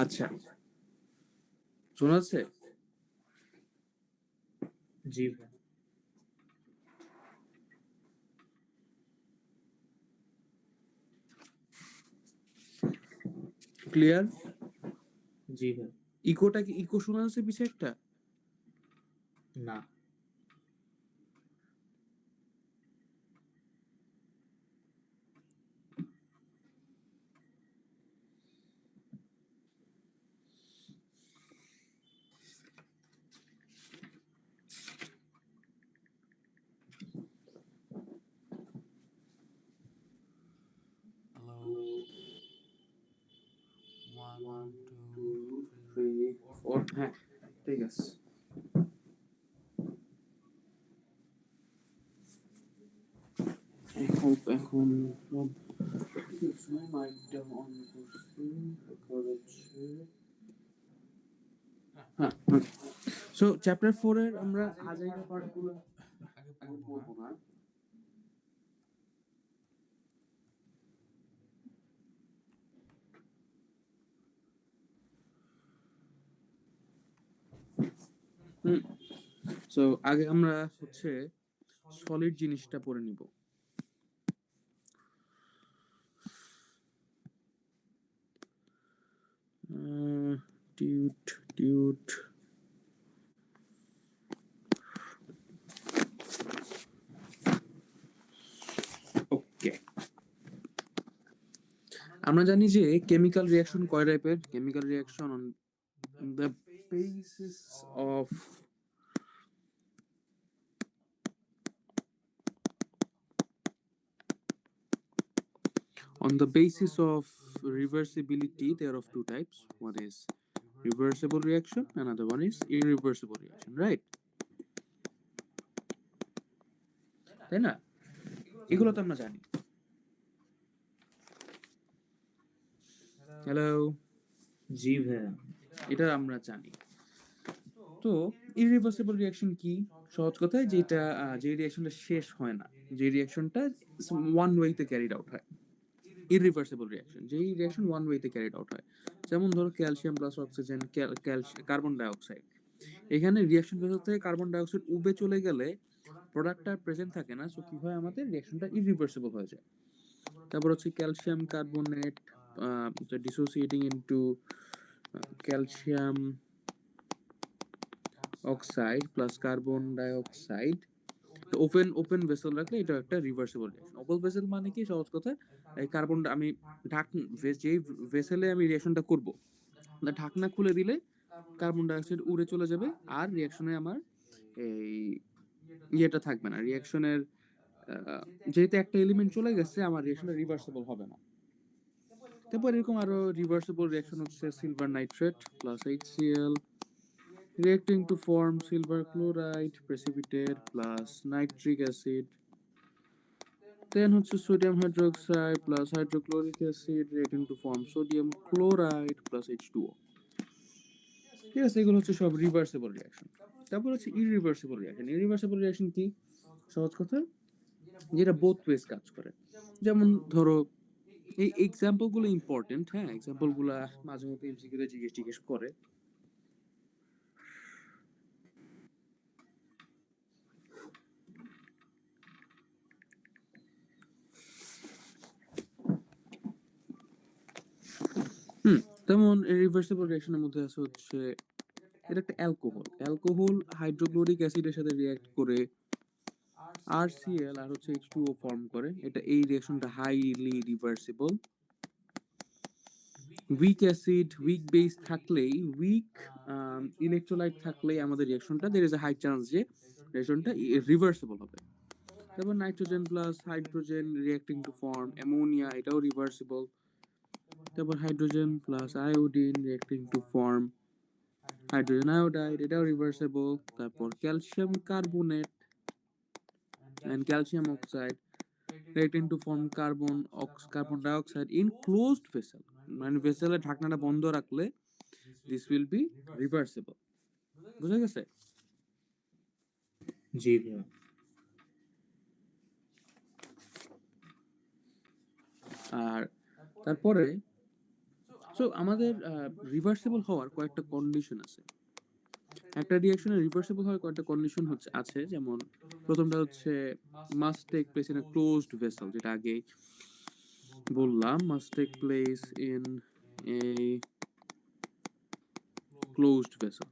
আচ্ছা, শোনা যাচ্ছে? জি ভাই। ক্লিয়ার? জি ভাই। ইকোটা কি ইকো শোনা যাচ্ছে পিছে একটা? না। Hello. One, one two two, three three, four, four. হ্যাঁ ঠিক আছে। এখন সব ঠিক আছে, মাইকটা অন করছি, রেকর্ড হচ্ছে। হ্যাঁ, সো চ্যাপ্টার 4 এর আমরা আজাইরা পার্টগুলো আগে আগে পড়বো না। পড়বো না। হুম, সো আগে আমরা হচ্ছে সলিড জিনিসটা পড়ে নিব। টিউট টিউট ওকে, আমরা জানি যে কেমিক্যাল রিঅ্যাকশন কয় টাইপের। Chemical reaction on the basis of on the basis of reversibility, there are of two types. One is reversible reaction, another one is irreversible reaction, right? তাই না? এগুলো তো আমরা জানি। হ্যালো, জি ভাইয়া। এটা আমরা জানি। তো ইরিভার্সিবল রিঅ্যাকশন কি? সহজ কথায় যেটা যে রিঅ্যাকশনটা শেষ হয় না, যে রিঅ্যাকশনটা ওয়ান ওয়েতে ক্যারিড আউট হয়, ইরিভার্সিবল রিঅ্যাকশন। যেই রিঅ্যাকশন ওয়ান ওয়েতে ক্যারিড আউট হয়, যেমন ধরো calcium plus oxygen, carbon dioxide. এখানে রিঅ্যাকশন ভেসেল থেকে কার্বন ডাইঅক্সাইড উবে চলে গেলে প্রোডাক্টটা প্রেজেন্ট থাকে না, সো কি হয় আমাদের রিঅ্যাকশনটা ইরিভার্সিবল হয়ে যায়। তারপর হচ্ছে calcium carbonate dissociating into calcium oxide plus carbon dioxide. Open open vessel রাখলে এটা একটা রিভার্সিবল রিঅ্যাকশন। ওপেন ভেসেল মানে কি, সহজ কথা, এই কার্বন আমি যেই ভেসেলে আমি রিঅ্যাকশনটা করব, ঢাকনা খুলে দিলে কার্বন ডাইঅক্সাইড উড়ে চলে যাবে, আর রিঅ্যাকশনে আমার এই ইয়েটা থাকবে না। রিঅ্যাকশনের যেহেতু একটা এলিমেন্ট চলে গেছে, আমার রিঅ্যাকশনটা রিভার্সিবল হবে না। তারপর এরকম আরো রিভার্সিবল রিঅ্যাকশন হচ্ছে silver nitrate plus HCl reacting to form silver chloride precipitate plus nitric acid. Then হচ্ছে sodium hydroxide plus hydrochloric acid reacting to form sodium chloride plus H2O. ঠিক আছে, এগুলো হচ্ছে সব রিভার্সিবল রিঅ্যাকশন। তারপর হচ্ছে ইরিভার্সিবল রিঅ্যাকশন। ইরিভার্সিবল রিঅ্যাকশন কি? সহজ কথা, যেটা বোথ ওয়েজ কাজ করে। যেমন ধরো, এই এক্সাম্পল গুলো ইম্পর্টেন্ট, হ্যাঁ, এক্সাম্পল গুলা মাঝে মধ্যে এমসিকিউতে জিজ্ঞেস করে। তেমন রিভার্সিবল রিঅ্যাকশনের মধ্যে আছে হচ্ছে, এটা একটা অ্যালকোহল। অ্যালকোহল হাইড্রোক্লোরিক অ্যাসিডের সাথে রিঅ্যাক্ট করে RCl আর হচ্ছে H2O ফর্ম করে। এই রিঅ্যাকশনটা highly reversible. Weak acid, weak base থাকলেই, উইক ইলেকট্রোলাইট থাকলেই আমাদের রিঅ্যাকশনটা there is a high chance যে রিঅ্যাকশনটা রিভার্সিবল হবে। তারপর nitrogen plus hydrogen reacting to form ammonia, এটাও রিভার্সিবল। তারপর hydrogen plus iodine reacting to form hydrogen iodide, এটাও রিভার্সিবল। তারপর calcium carbonate and calcium oxide reacting to form carbon dioxide in closed vessel, মানে ভেসেলের ঢাকনাটা বন্ধ রাখলে this will be reversible. বুঝা গেছে? জি ভাইয়া। আর তারপরে সো আমাদের রিভার্সিবল হওয়ার কয়েকটা কন্ডিশন আছে। একটা রিঅ্যাকশনের রিভার্সিবল হওয়ার কয়েকটা কন্ডিশন আছে, যেমন প্রথমটা হচ্ছে must take place in a closed vessel, যেটা আগে বললাম, must take place in a closed vessel.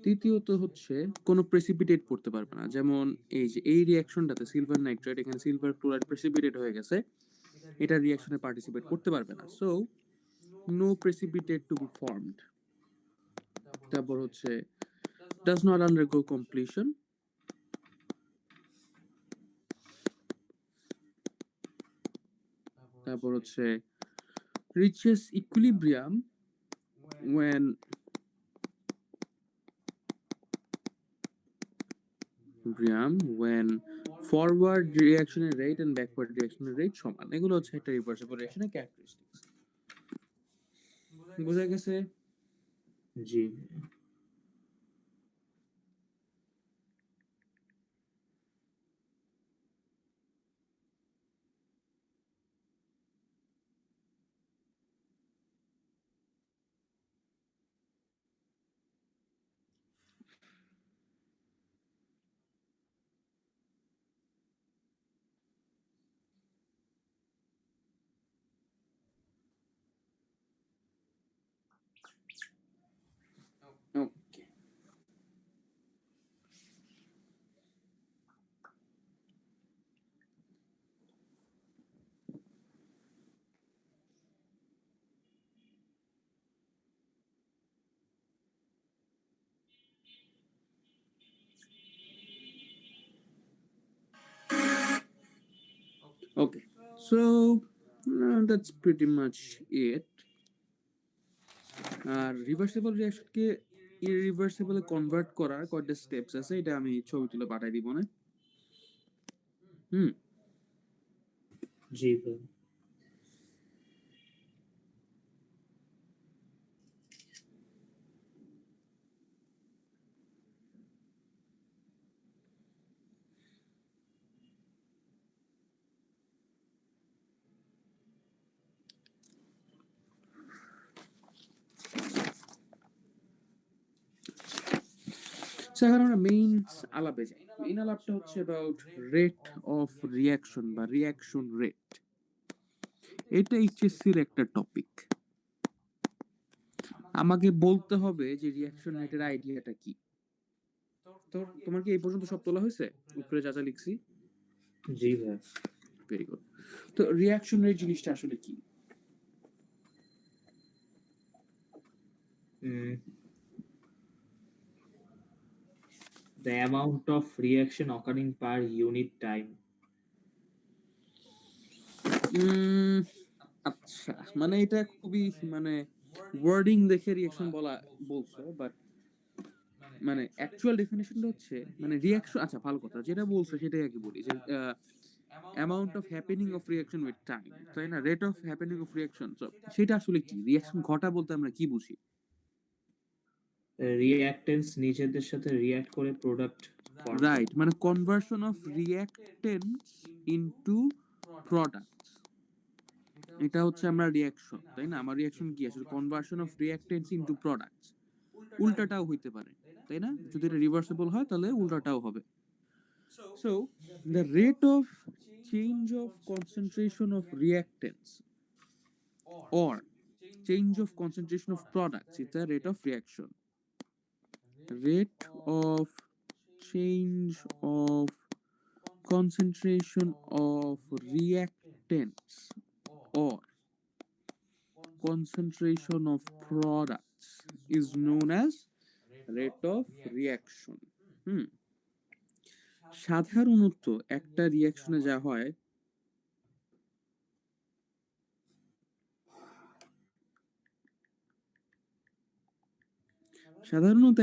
তৃতীয়ত হচ্ছে কোনো প্রেসিপিটেট পড়তে পারবে না, যেমন এই যে এই রিঅ্যাকশনটাতে সিলভার নাইট্রেট, এখানে সিলভার ক্লোরাইড প্রেসিপিটেট হয়ে গেছে, এটা রিঅ্যাকশনে পার্টিসিপেট করতে পারবে না। So no precipitate to be formed. তারপর হচ্ছে does not undergo completion. তারপর হচ্ছে reaches equilibrium when forward reaction rate and backward reaction rate সমান। এগুলো হচ্ছে একটা রিভার্সিবল রিঅ্যাকশনের ক্যারেক্টারিস্টিক্স। বোঝা গেছে? जी okay, okay, so that's pretty much it. আর রিভার্সিবল রিঅ্যাকশনকে ইরিভার্সিবলে কনভার্ট করার কয়েকটা স্টেপস আছে, এটা আমি ছবি তুলে পাঠাই দিব না। जी भाई এখন আমরা মেইন আলাপে যাই। মেইন আলাপটা হচ্ছে অ্যাবাউট রেট অফ রিঅ্যাকশন বা রিঅ্যাকশন রেট। এটা এইচএসসির একটা টপিক। আমাকে বলতে হবে যে রিঅ্যাকশন রেটের আইডিয়াটা কি। তো তোমার কি এই পর্যন্ত সব তোলা হয়েছে? উপরে যা যা লিখছি? जी भाई ভেরি গুড। তো রিঅ্যাকশন রেট জিনিসটা আসলে কি? Hmm, the amount of reaction occurring per unit time আচ্ছা, মানে এটা খুবই মানে ওয়ার্ডিং দেখে রিঅ্যাকশন বলছো, বাট মানে অ্যাকচুয়াল ডেফিনিশনটা হচ্ছে মানে রিঅ্যাকশন। আচ্ছা, ভালো কথা, যেটা বলছো সেটাই আগে বলি, যে amount of happening of reaction with time, তাই না? Rate of happening of reaction, সেটা আসলে কি? রিঅ্যাকশন ঘটা বলতে আমরা কি বুঝি? রিঅ্যাকটেন্স নিজেদের সাথে রিঅ্যাক্ট করে প্রোডাক্ট ফর্ম করে রাইট, মানে conversion of reactants into products, এটা হচ্ছে আমরা রিঅ্যাকশন, তাই না? আমার রিঅ্যাকশন কি আসলে conversion of reactants into products. উল্টাটাও হইতে পারে, তাই না? যদি এটা রিভার্সিবল হয় তাহলে উল্টাটাও হবে। So the rate of change of concentration of reactants or change of concentration of products is the rate of reaction. Rate of change of concentration of reactants or concentration of products is known as rate of reaction. সাধারণত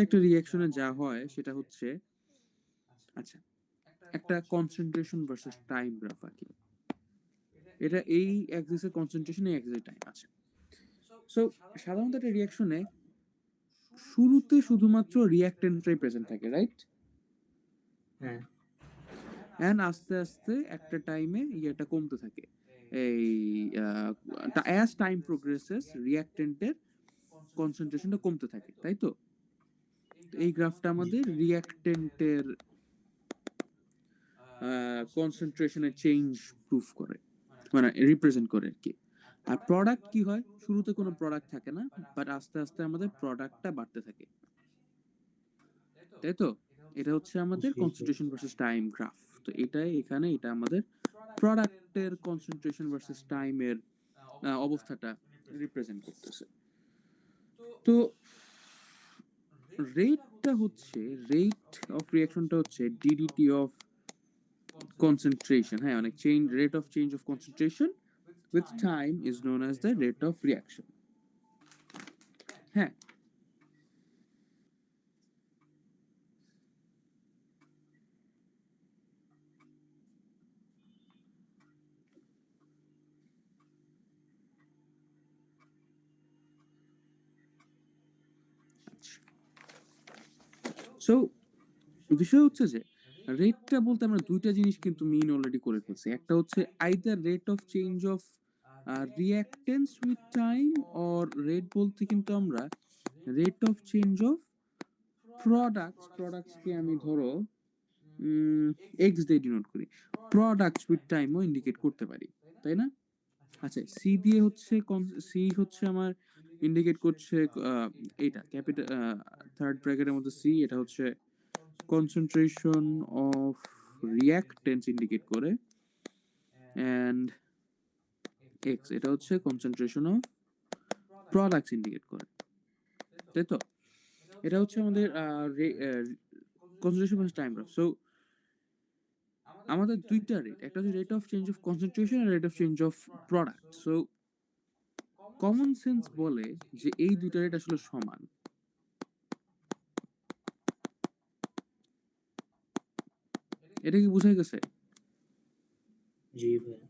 একটা রিঅ্যাকশনে যা হয় সেটা হচ্ছে, আচ্ছা, একটা concentration versus time graph আঁকি। এটা এই অ্যাক্সিসের কনসেন্ট্রেশন, এই অ্যাক্সিসের টাইম আছে। সো সাধারণত একটা রিঅ্যাকশনে শুরুতে শুধুমাত্র রিঅ্যাক্টেন্টটাই প্রেজেন্ট থাকে, রাইট? হ্যাঁ এন্ড আস্তে আস্তে একটা টাইমে ইয়েটা কমতে থাকে, এই অ্যাজ টাইম প্রোগ্রেসেস রিঅ্যাক্টেন্টের কনসেন্ট্রেশনটা কমতে থাকে, তাই তো? তো এই গ্রাফটা জি। আমাদের রিঅ্যাক্টেন্টের কনসেন্ট্রেশনের চেঞ্জ প্রুফ করে, মানে রিপ্রেজেন্ট করে আর কি। আর প্রোডাক্ট কি হয়, শুরুতে কোনো প্রোডাক্ট থাকে না, বাট আস্তে আস্তে আমাদের প্রোডাক্টটা বাড়তে থাকে, তাই তো? এটা হচ্ছে আমাদের জি ভাই। Concentration versus time graph. তো এটাই এখানে এটা আমাদের প্রোডাক্টের কনসেন্ট্রেশন ভার্সেস টাইমের অবস্থাটা রিপ্রেজেন্ট করতেছে। তো রেটটা হচ্ছে, রেট অফ রিঅ্যাকশনটা হচ্ছে ডিডিটি অফ concentration, হ্যাঁ, অনেক change, rate of change of concentration with time is known as the rate of reaction. হ্যাঁ, সো বিষয় হচ্ছে যে রেটটা বলতে আমরা দুইটা জিনিস কিন্তু মিন অলরেডি করে ফেলছি। একটা হচ্ছে either rate of change of reactance with time, or rate বলতে কিন্তু আমরা রেট অফ চেঞ্জ অফ প্রোডাক্টসকে আমি ধরো এক্স দিয়ে ডিনোট করি, প্রোডাক্টস উইথ টাইমও ইন্ডিকেট করতে পারি, তাই না? আচ্ছা, সি দিয়ে হচ্ছে সি হচ্ছে আমার ইন্ডিকেট করছে এইটা ক্যাপিটাল থার্ড ব্র্যাকেটের মধ্যে সি, এটা হচ্ছে কনসেন্ট্রেশন অফ রিঅ্যাক্টেন্স ইন্ডিকেট করে, অ্যান্ড এক্স এটা হচ্ছে কনসেন্ট্রেশন অফ প্রোডাক্টস ইন্ডিকেট করে, তাই তো? এটা হচ্ছে আমাদের concentration versus time graph. So আমাদের দুইটা রেট, একটা হচ্ছে rate of change of concentration আর rate of change of product. So common sense বলে যে এই দুইটা রেট আসলে সমান। এটা কি বুঝাই গেছে? জি ভাই।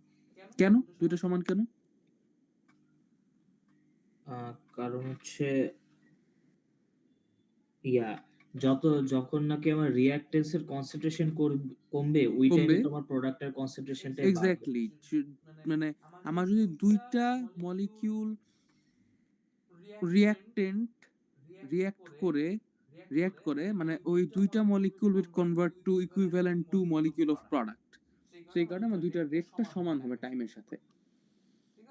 কেন দুইটা সমান কেন? কারণ হচ্ছে ইয়া যখন নাকি আমার রিঅ্যাকটেন্স এর কনসেন্ট্রেশন কমবে, ওই টাইমে কমবে, তোমার প্রোডাক্টের কনসেন্ট্রেশনটাই বাড়বে। এক্স্যাক্টলি। মানে আমার যদি দুইটা মলিকিউল রিঅ্যাক্টেন্ট রিঅ্যাক্ট করে মানে ওই দুইটা molecule will convert to equivalent to molecule of product. তো এই কারণে আমার দুইটা রেটটা সমান হবে টাইমের সাথে,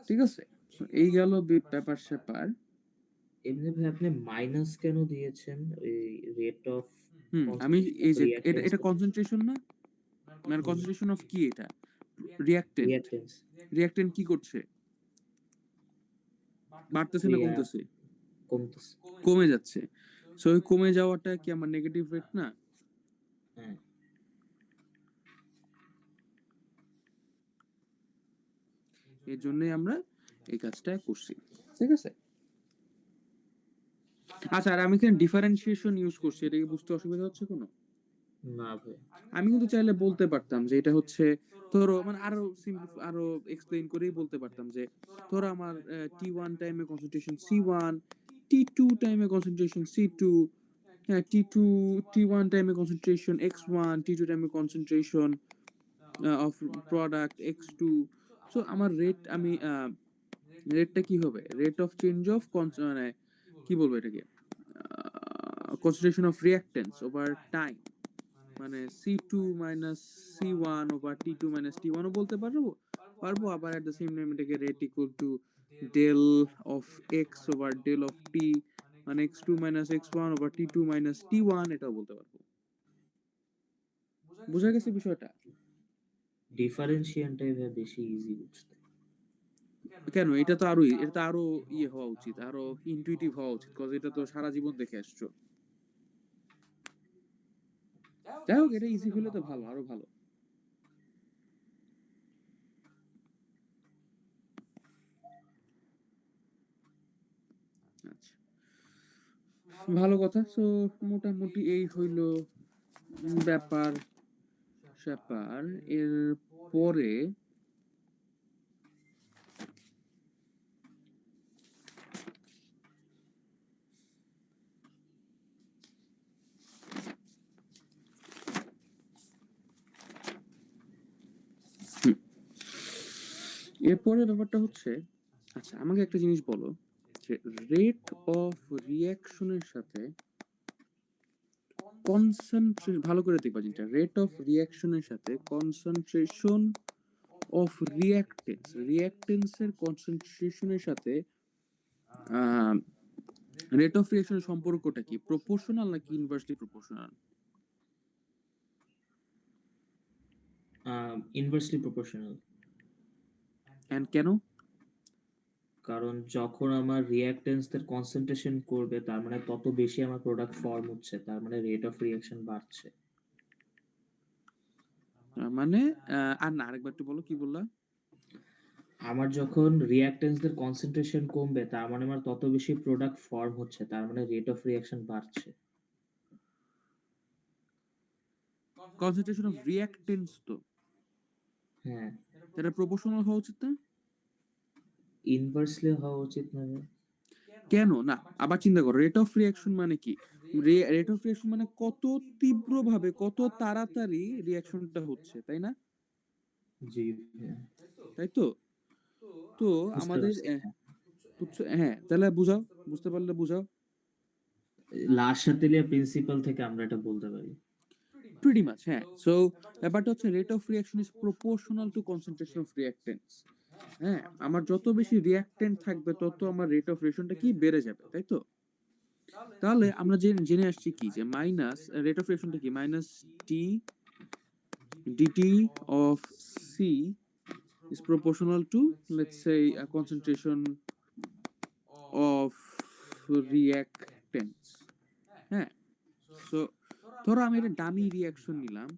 ঠিক আছে? So, এই গেল ব্যাপার স্যাপার। এমনি ভাই আপনি মাইনাস কেন দিয়েছেন ওই রেট অফ আমি কনসেন্ট্রেশন অফ এই যে এটা রিঅ্যাকটেন্স এটা কনসেন্ট্রেশন না, মানে কনসেন্ট্রেশন অফ কি এটা? রিঅ্যাক্টেন্ট। রিঅ্যাকটেন্স রিঅ্যাক্টেন্ট কি করছে? বাড়তেছে না ইয়া কমতেছে? কমতেছে। কমে যাচ্ছে। সো ওই কমে যাওয়াটা কি আমার নেগেটিভ রেট না? হ্যাঁ। এর জন্যই আমরা এই কাজটা করছি, ঠিক আছে? আচ্ছা, আর আমি এখানে ডিফারেন্সিয়েশন ইউজ করছি, এটা কি বুঝতে অসুবিধা হচ্ছে কোনো? না ভাই। আমি কিন্তু চাইলে বলতে পারতাম যে এটা হচ্ছে, ধরো মানে আরো আরো এক্সপ্লেইন করেই বলতে পারতাম যে ধরো আমার T1 টাইমে কনসেন্ট্রেশন C1, T2 টাইমে কনসেন্ট্রেশন C2, হ্যাঁ, T1 টাইমে কনসেন্ট্রেশন X1, T2 টাইমে concentration of product X2। So আমার রেটটা কি হবে? রেট অফ চেঞ্জ অফ মানে কি বলবো এটাকে, concentration of reactance over time, মানে C2 minus C1 over T2 minus T1 ও বলতে পারবো আবার এট দ্য সেম টাইম এটাকে rate equal to del of x over del of টি, মানে X2 minus X1 over T2 minus T1 এটাও বলতে পারবো। বুঝা গেছে বিষয়টা? ডিফারেন্সিয়েশনটাই ভাই বেশি ইজি বুঝতে। কেন? এটা তো আরো ইয়ে হওয়া উচিত, আরো ইনটুইটিভ হওয়া উচিত, কজ এটা তো সারা জীবন দেখে আসছো। যাই হোক, এটা ইজি হলে তো ভালো, আরো ভালো। আচ্ছা, ভালো কথা। সো মোটামুটি এই হইলো ব্যাপার স্যাপার। এর পরে এরপরের ব্যাপারটা হচ্ছে, আচ্ছা আমাকে একটা জিনিস বলো যে রেট অফ রিঅ্যাকশনের সাথে ভালো করে দেখবা জিনিসটা, রেট অফ রিঅ্যাকশনের সাথে কনসেন্ট্রেশন অফ রিঅ্যাকটেন্সের কনসেন্ট্রেশনের সাথে রেট অফ রিঅ্যাকশনের সম্পর্কটা কি, প্রপোর্শনাল নাকি inversely proportional? Inversely proportional. And কেন? কারণ যখন আমার রিঅ্যাকটেন্সদের কনসেন্ট্রেশন করবে তার মানে তত বেশি আমার প্রোডাক্ট ফর্ম হচ্ছে, তার মানে রেট অফ রিঅ্যাকশন বাড়ছে। মানে আর না, আরেকবার একটু বলো, কি বললা? আমার যখন রিঅ্যাকটেন্সদের কনসেন্ট্রেশন কমবে তার মানে আমার তত বেশি প্রোডাক্ট ফর্ম হচ্ছে, তার মানে রেট অফ রিঅ্যাকশন বাড়ছে। কনসেন্ট্রেশন অফ রিঅ্যাকটেন্স তো, হ্যাঁ, এটা প্রপোর্শনাল হওয়া উচিত না? ইনভার্সলি হওয়া উচিত না? কেন না? আবার চিন্তা করো, রেট অফ রিঅ্যাকশন মানে কি? রেট অফ রিঅ্যাকশন মানে কত তীব্রভাবে, কত তাড়াতাড়ি রিঅ্যাকশনটা হচ্ছে, তাই না? জি হ্যাঁ, তাই তো? তো বুঝতে আমাদের পারছি। হ্যাঁ, তাহলে বুঝাও, বুঝতে পারলে বুঝাও। লাশাতেলিয়া প্রিন্সিপাল থেকে আমরা এটা বলতে পারি। প্রিটি মাচ, হ্যাঁ। সো ব্যাপারটা হচ্ছে rate of reaction is proportional to concentration of reactants. হ্যাঁ, আমার যত বেশি রিঅ্যাকটেন্ট থাকবে তত আমার রেট অফ রিঅ্যাকশনটা কি বেড়ে যাবে, তাই তো? তাহলে আমরা জেনে আসছি কি, যে মাইনাস রেট অফ রিঅ্যাকশনটা কি, minus T DT of C is proportional to, let's say, a concentration of reactants. হ্যাঁ, সো ধরো আমি একটা ডামি রিঅ্যাকশন নিলাম,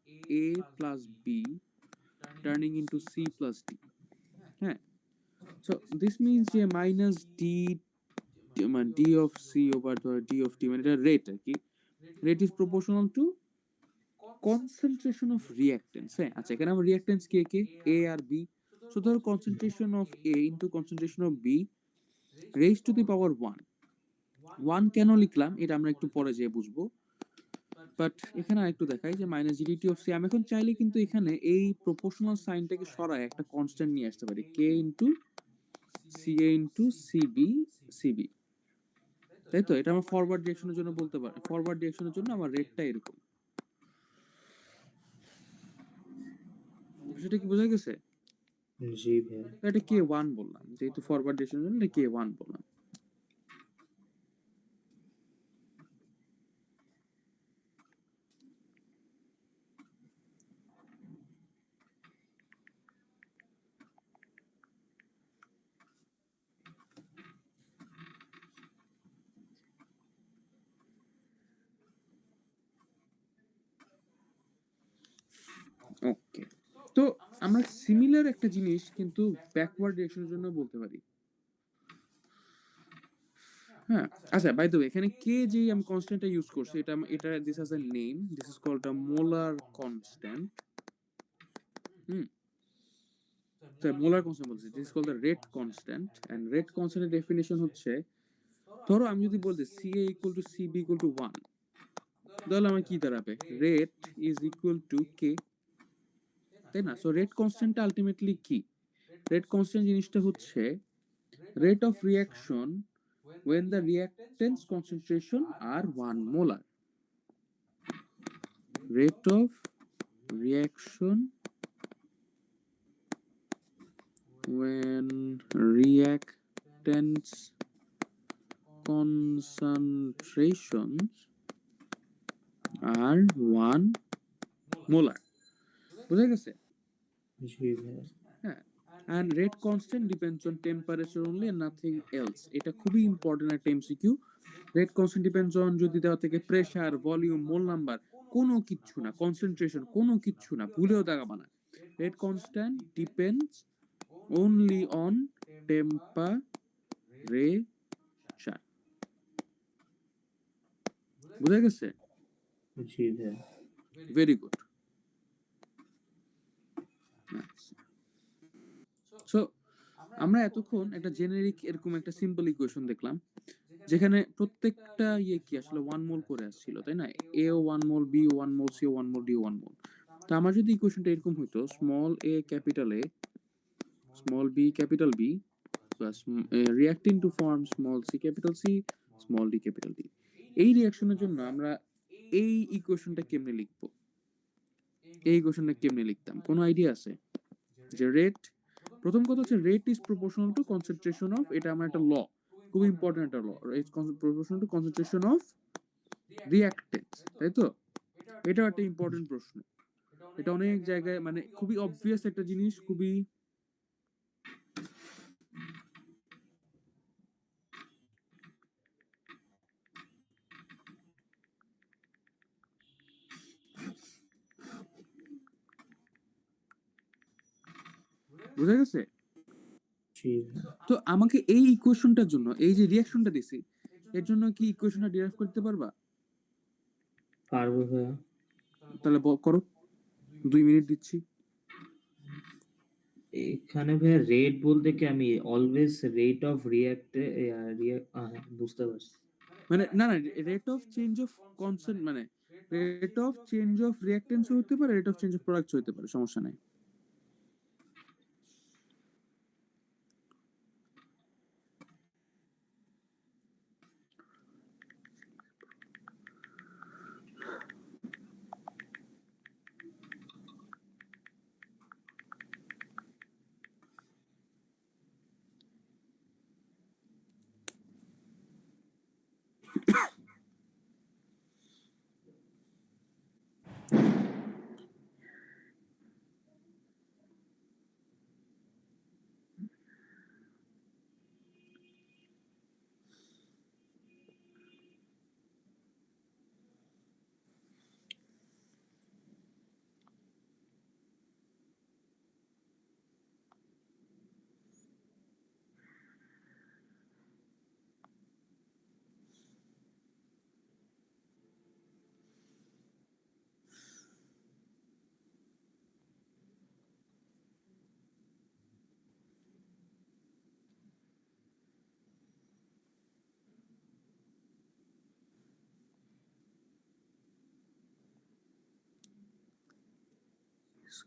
a plus B turning into C plus D. হ্যাঁ, সো দিস মিনস যে minus D, মানে ডি অফ সি ওভার ধরো D of টি, মানে এটা রেট আর কি, rate is proportional to concentration of reactants. হ্যাঁ, আচ্ছা এখানে আমার রিঅ্যাকটেন্স কে কে, এ আর বি। সো ধরো concentration of A into concentration of B raise to the power 1। 1 কেন লিখলাম এটা আমরা একটু পরে যেয়ে বুঝবো, বাট এখানে আরেকটু দেখাই যে মাইনাস জিডিটি অফ সি, আমি এখন চাইলে কিন্তু এখানে এই প্রপোর্শনাল সাইনটাকে সরায় একটা কনস্ট্যান্ট নিয়ে আসতে পারি, কে ইনটু সি এ ইনটু সিবি সিবি, তাই তো? এটা আমার ফরওয়ার্ড ডিরেকশনের জন্য বলতে পারি, ফরওয়ার্ড ডিরেকশনের জন্য আমার রেটটা এরকম। সেটা কি বোঝা গেছে? জি ভাইয়া। এটা কে ওয়ান বললাম, যেহেতু ফরওয়ার্ড ডিরেকশনের জন্য এটা কে ওয়ান বললাম। ওকে, তো আমরা সিমিলার একটা জিনিস কিন্তু ব্যাকওয়ার্ড ডিরেকশনের জন্য বলতে পারি। হ্যাঁ, আচ্ছা বাই দ্য ওয়ে, এখানে কে যে আমি কনস্ট্যান্টটা ইউজ করছি, এটা this has a name, this is called a molar constant. হুম, তো মোলার কনস্ট্যান্ট বলছি, this is called the rate constant, and rate কনস্ট্যান্টের ডেফিনিশন হচ্ছে, ধরো আমি যদি বলতে C A equal to C B equal to 1, তাহলে আমার কি দাঁড়াবে, rate is equal to K, তাই না? সো রেট কনস্ট্যান্টটা আলটিমেটলি কি? রেট কনস্ট্যান্ট জিনিসটা হচ্ছে rate of reaction when the reactants concentration are 1 molar. Rate of reaction when reactants concentrations are 1 molar. বুঝা গেছে? জি ভাইয়া। হ্যাঁ, and rate constant depends on temperature only and nothing else. এটা খুবই ইম্পর্টেন্ট একটা MCQ. Rate constant depends on, যদি দেওয়া থেকে প্রেসার, ভলিউম, মোল নাম্বার, কোনো কিচ্ছু না, কনসেন্ট্রেশন কোনো কিচ্ছু না, ভুলেও দেখাবা না। Rate constant depends only on temperature. বুঝা গেছে? জি ভাইয়া। Very good. সো আমরা এতক্ষণ একটা জেনেরিক এরকম একটা সিম্পল ইকুয়েশন দেখলাম, যেখানে প্রত্যেকটা ইয়ে কি আসলে 1 মোল করে আসছিল, তাই না? এ ও 1 মোল, বি ও 1 মোল, সি ও 1 মোল, ডি ও 1 মোল। তো আমার যদি ইকুয়েশনটা এরকম হইতো, small A capital A small b capital B plus reacting to form small c capital C small d capital D. এই রিঅ্যাকশনের জন্য আমরা এই ইকুয়েশনটা কেমনে লিখবো? এই ইকুয়েশনটা কেমনে লিখতাম? কোনো আইডিয়া আছে? যে রেট, প্রথম কথা হচ্ছে rate is proportional to concentration of, এটা আমার একটা ল, খুব ইম্পর্টেন্ট একটা law, is proportional to concentration of reactants, তাই তো? এটাও একটা ইম্পর্টেন্ট প্রশ্ন, এটা অনেক জায়গায় মানে খুবই অবভিয়াস একটা জিনিস, খুবই বোঝা গেছে? জি তো আমাকে এই ইকুয়েশনটার জন্য, এই যে রিঅ্যাকশনটা দিছি, এর জন্য কি ইকুয়েশনটা ডিরাইভ করতে পারবা? পারবো ভাইয়া। তাহলে করো, 2 মিনিট দিচ্ছি। এখানে ভাইয়া রেট বলতে কি আমি অলওয়েজ রেট অফ বুঝতে পারছি। মানে না না, rate of change of concent, মানে rate of change of reactants হতে পারে, rate of change of products হতে পারে, সমস্যা নাই।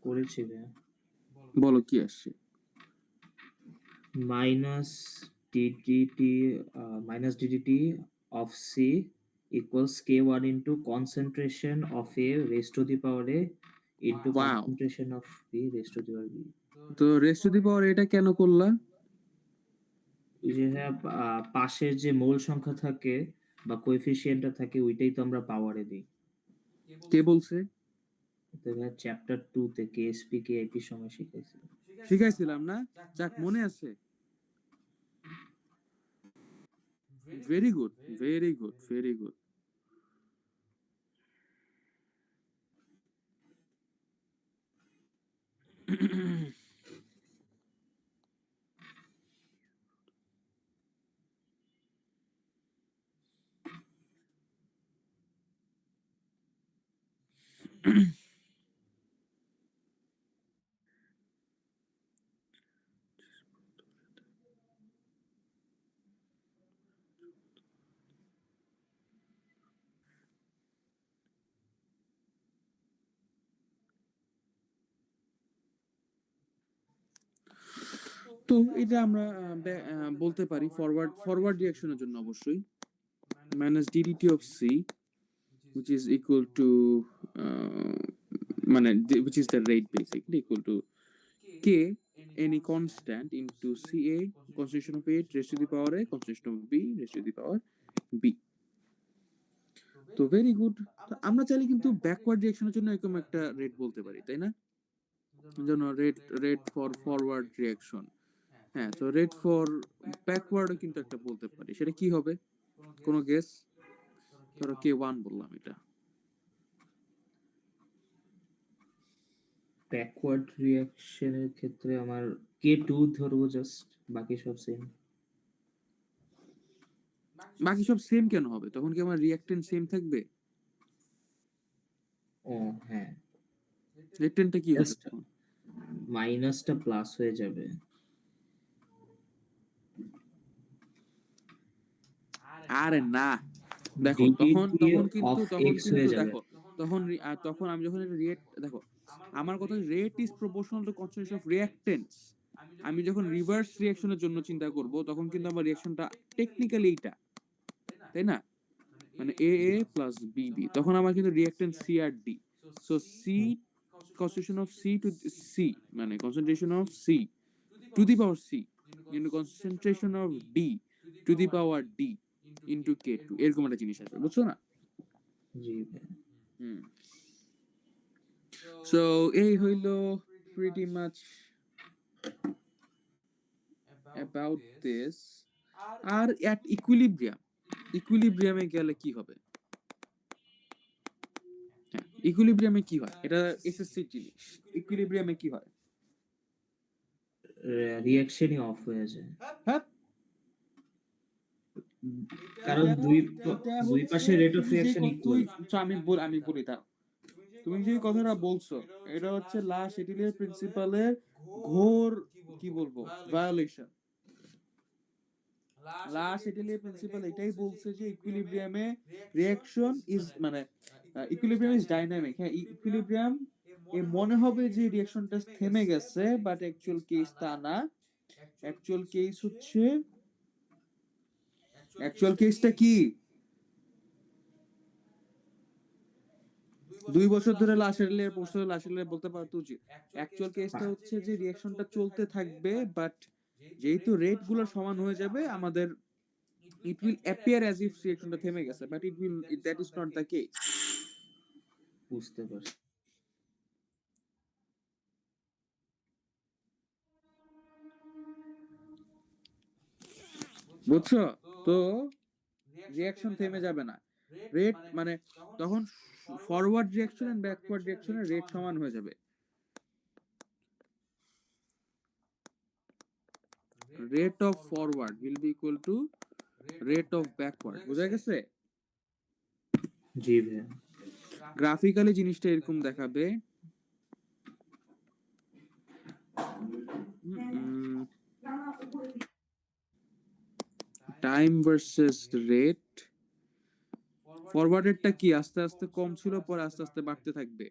করেছি ভাইয়া। বলো কি আসছে? Minus DDT minus ddt of C equals K1 into concentration of A raised to the power A into Wow. concentration of B raised to the power B. তো রেস্ট টু দি পাওয়ার এটা কেন করলা? এই যে হ্যাঁ পাশের যে মূল সংখ্যা থাকে বা কোএফিসিয়েন্টটা থাকে ওইটাই তো আমরা পাওয়ারে দিই। কে বলছে? এটা ভাইয়া চ্যাপ্টার 2 তে কেএসপি কেআইপি সময় শিখাইছি। শিখাইছিলাম না? যাক, মনে আছে। Very good, very good, very good. তো এটা আমরা বলতে পারি ফরওয়ার্ড রিঅ্যাকশনের জন্য অবশ্যই minus DDT of C which is equal to মানে which is the rate basically equal to k any constant into ca concentration of A raised to the power A concentration of B raised to the power B. তো very good. আমরা চাইলে কিন্তু backward রিঅ্যাকশনের জন্য এরকম একটা rate বলতে পারি, তাই না? জন্য রেট ফর ফরওয়ার্ড রিঅ্যাকশন, হ্যাঁ। তো রেট ফর ব্যাকওয়ার্ডও কিন্তু একটা বলতে পারি, সেটা কি হবে? কোনো গেস? ধরো K1 বললাম এটা। ব্যাকওয়ার্ড রিঅ্যাকশনের ক্ষেত্রে আমার K2 ধরবো জাস্ট, বাকি সব সেম। বাকি সব সেম কেন হবে? তখন কি আমার রিঅ্যাকটেন্ট সেম থাকবে? ও হ্যাঁ, রিঅ্যাকটেন্টটা কি হবে জাস্ট তখন? মাইনাসটা প্লাস হয়ে যাবে। আরে না, দেখো ডিডিটি তখন অফ কিন্তু এক্স হয়ে যাবে। দেখো তখন আমি যখন এটা রেট, দেখো আমার কথা rate is proportional to concentration of reactants, আমি যখন রিভার্স রিঅ্যাকশনের জন্য চিন্তা করব তখন কিন্তু আমার রিঅ্যাকশনটা টেকনিক্যালি এইটা, তাই না? মানে A A plus B B, তখন আমার কিন্তু রিঅ্যাকট্যান্ট সি আর D. So C concentration of C to C, মানে concentration of C to the power C into concentration of D to the power D into K two, এরকম একটা জিনিস আসবে, বুঝছো না? জি ভাইয়া। হুম। সো এই হইলো প্রিটি মাচ অ্যাবাউট দিস। আর অ্যাট ইকুইলিব্রিয়ামে গেলে কি হবে? হ্যাঁ, ইকুইলিব্রিয়ামে কি হয়, এটা এসএসসি জিনিস। ইকুইলিব্রিয়ামে কি হয়? রিঅ্যাকশনই অফ হয়ে যায়, হ্যাঁ, কারণ এটা দুই হচ্ছে পাশে রেট অফ তুমি যে রিঅ্যাকশন তুই ইকুয়াল। আমি বলি তা, তুমি যে কথাটা বলছো এটা হচ্ছে লা শেটিলের প্রিন্সিপালের ঘোর, কি বলবো, ভায়োলেশন। লা শেটিলের প্রিন্সিপাল এটাই বলছে যে ইকুইলিব্রিয়ামে রিঅ্যাকশন ইজ মানে ইকুইলিব্রিয়াম ইজ ডাইনামিক। হ্যাঁ, ইকুইলিব্রিয়াম এ মনে হবে যে রিঅ্যাকশনটা থেমে গেছে, বাট অ্যাকচুয়াল কেস তা না। অ্যাকচুয়াল কেসটা কি? 2 বছর ধরে লাশের পড়ছে, লাশের বলতে পারতো উচিত। অ্যাকচুয়াল কেসটা হচ্ছে যে রিঅ্যাকশনটা চলতে থাকবে, বাট যেহেতু রেট গুলো সমান হয়ে যাবে আমাদের, it will appear as if reactionটা থেমে গেছে, but that is not the case. বুঝতে পারছি। বুঝছো? তো রিঅ্যাকশন থেমে যাবে না, রেট মানে তখন ফরওয়ার্ড রিঅ্যাকশন এন্ড ব্যাকওয়ার্ড রিঅ্যাকশনের রেট সমান হয়ে যাবে। Rate of forward will be equal to rate of backward, বোঝা গেছে? জি ভাইয়া। গ্রাফিক্যালি জিনিসটা এরকম দেখাবে। Time versus rate. ফরওয়ার্ডেরটা কি আস্তে আস্তে কম ছিল, পরে আস্তে আস্তে বাড়তে থাকবে।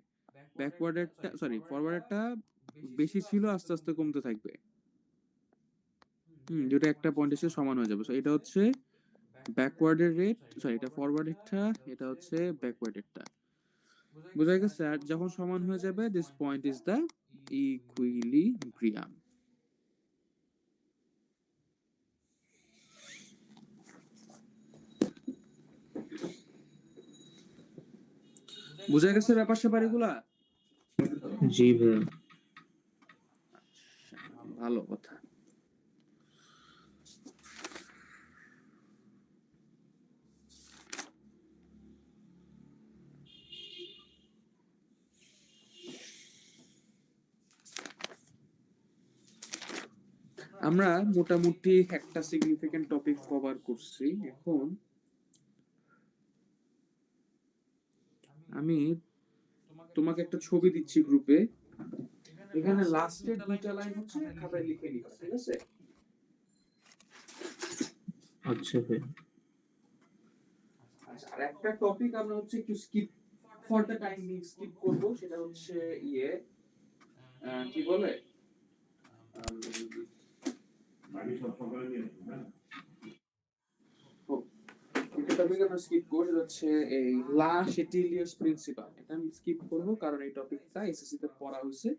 ফরওয়ার্ডেরটা বেশি ছিল, আস্তে আস্তে কমতে থাকবে। যেটা একটা পয়েন্ট এসে সমান হয়ে যাবে। এটা হচ্ছে ব্যাকওয়ার্ডের রেট, এটা ফরওয়ার্ডেরটা, এটা হচ্ছে ব্যাকওয়ার্ডেরটা। বোঝা গেছে? আর যখন সমান হয়ে যাবে, this point is the equilibrium. বুঝা গেছে ব্যাপার স্যাপার এগুলা? জি ভাইয়া। আচ্ছা, ভালো কথা। আমরা মোটামুটি একটা সিগনিফিকেন্ট টপিক কভার করছি। এখন আমি তোমাকে একটা ছবি দিচ্ছি গ্রুপে, এখানে লাস্টের 2টা লাইন হচ্ছে খাতায় লিখে নিবা, ঠিক আছে? আচ্ছা ভাইয়া। আচ্ছা, আর একটা টপিক আমরা হচ্ছে একটু skip for the time being skip করব, সেটা হচ্ছে কি বলে, একটা টপিক আমরা স্কিপ করব, সেটা হচ্ছে এই লা শেটিলিয়াস প্রিন্সিপাল। এটা আমি স্কিপ করব কারণ এই টপিকটা এসএসসি তে পড়া হয়েছে।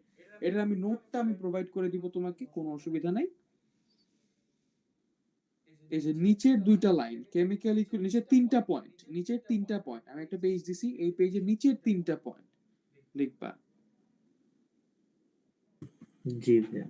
এটা আমি নোটটা আমি প্রোভাইড করে দিব তোমাকে, কোনো অসুবিধা নাই। এই যে নিচের 2টা লাইন কেমিক্যাল নিচের 3টা পয়েন্ট, নিচের 3টা পয়েন্ট আমি একটা পেজ দিছি, এই পেজের নিচের 3টা পয়েন্ট লিখবা। জি ভাইয়া।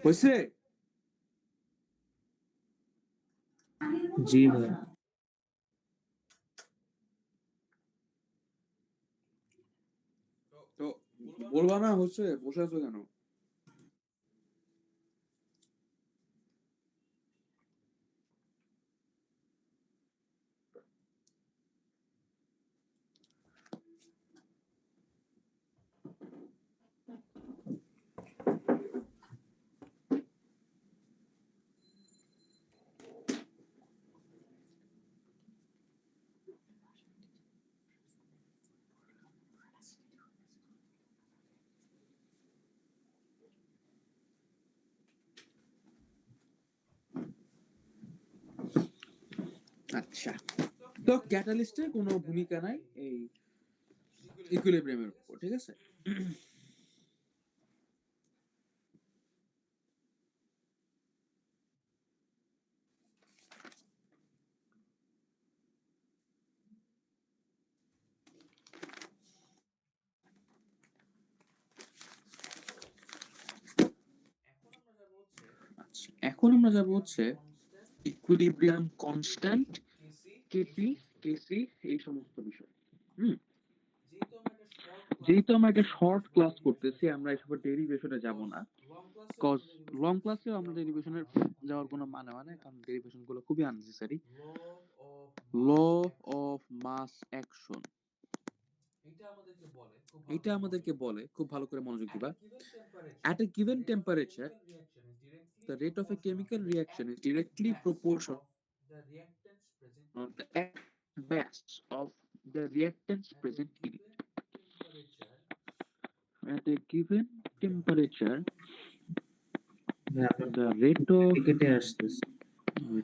হয়েছে? জি ভাই। তো বলবা না হচ্ছে, বসে আছো কেন? আচ্ছা, তো ক্যাটালিস্টের কোনো ভূমিকা নাই এই ইকুইলিব্রিয়ামের উপর, ঠিক আছে? আচ্ছা, এখন আমরা যাব হচ্ছে ইকুইলিব্রিয়াম কনস্ট্যান্ট, কেপি, কেসি, এই সমস্ত বিষয়। হুম, যেহেতু আমরা একটা শর্ট ক্লাস করতেছি, আমরা এসব ডেরিভেশনে যাব না, কজ লং ক্লাসেও আমরা ডেরিভেশনের যাওয়ার কোনো মানে হয় না, কারণ ডেরিভেশন গুলো খুবই unnecessary. Law of mass action, এটা আমাদেরকে বলে, খুব ভালো করে মনোযোগ দিবা, at a given temperature the rate of a chemical reaction is directly proportional to the mass of the reactants present in it. At a given temperature ভাই আপনার the rate of কেটে আসতেছে।